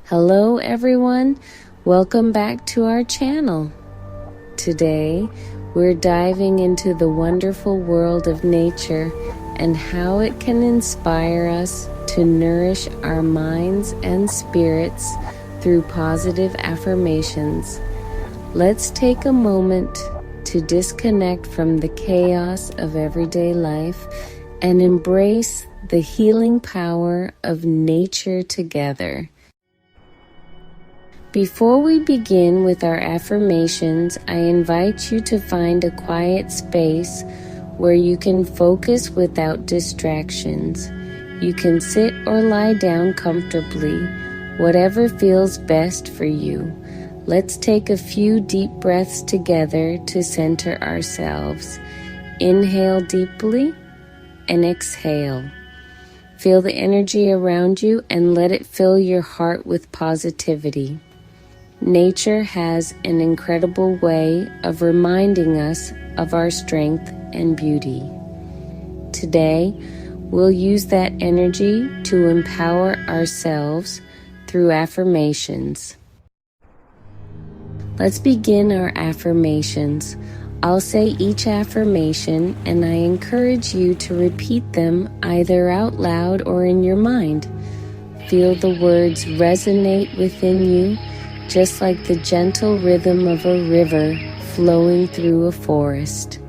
Hello everyone, welcome back to our channel. Today we're diving into the wonderful world of nature and how it can inspire us to nourish our minds and spirits through positive affirmations. Let's take a moment to disconnect from the chaos of everyday life and embrace the healing power of nature together. Before we begin with our affirmations, I invite you to find a quiet space where you can focus without distractions. You can sit or lie down comfortably, whatever feels best for you. Let's take a few deep breaths together to center ourselves. Inhale deeply and exhale. Feel the energy around you and let it fill your heart with positivity. Nature has an incredible way of reminding us of our strength and beauty. Today, we'll use that energy to empower ourselves through affirmations. Let's begin our affirmations. I'll say each affirmation, and I encourage you to repeat them either out loud or in your mind. Feel the words resonate within you, just like the gentle rhythm of a river flowing through a forest.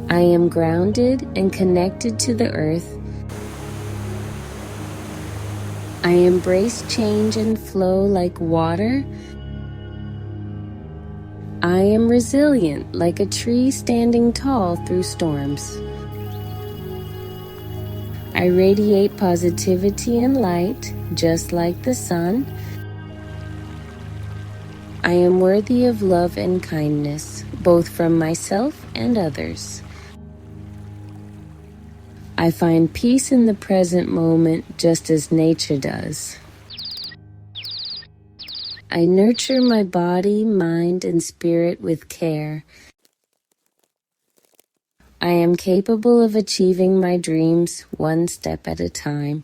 I am grounded and connected to the earth. I embrace change and flow like water. I am resilient like a tree standing tall through storms. I radiate positivity and light, just like the sun. I am worthy of love and kindness, both from myself and others. I find peace in the present moment just as nature does. I nurture my body, mind, and spirit with care. I am capable of achieving my dreams one step at a time.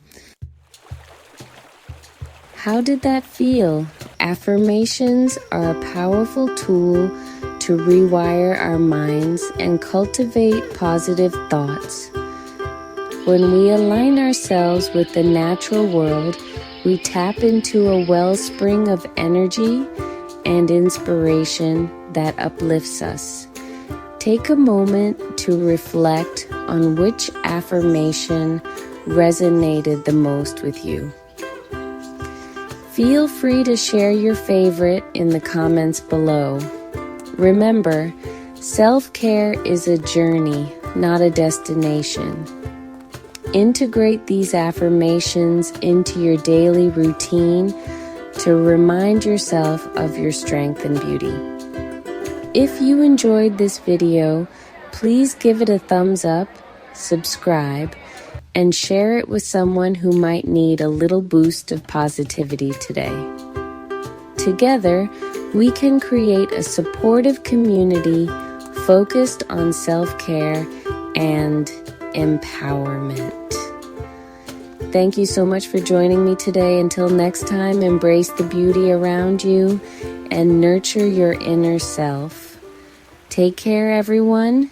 How did that feel? Affirmations are a powerful tool to rewire our minds and cultivate positive thoughts. When we align ourselves with the natural world, we tap into a wellspring of energy and inspiration that uplifts us. Take a moment to reflect on which affirmation resonated the most with you. Feel free to share your favorite in the comments below. Remember, self-care is a journey, not a destination. Integrate these affirmations into your daily routine to remind yourself of your strength and beauty. If you enjoyed this video, please give it a thumbs up, subscribe, and share it with someone who might need a little boost of positivity today. Together, we can create a supportive community focused on self-care and empowerment. Thank you so much for joining me today. Until next time, embrace the beauty around you and nurture your inner self. Take care, everyone.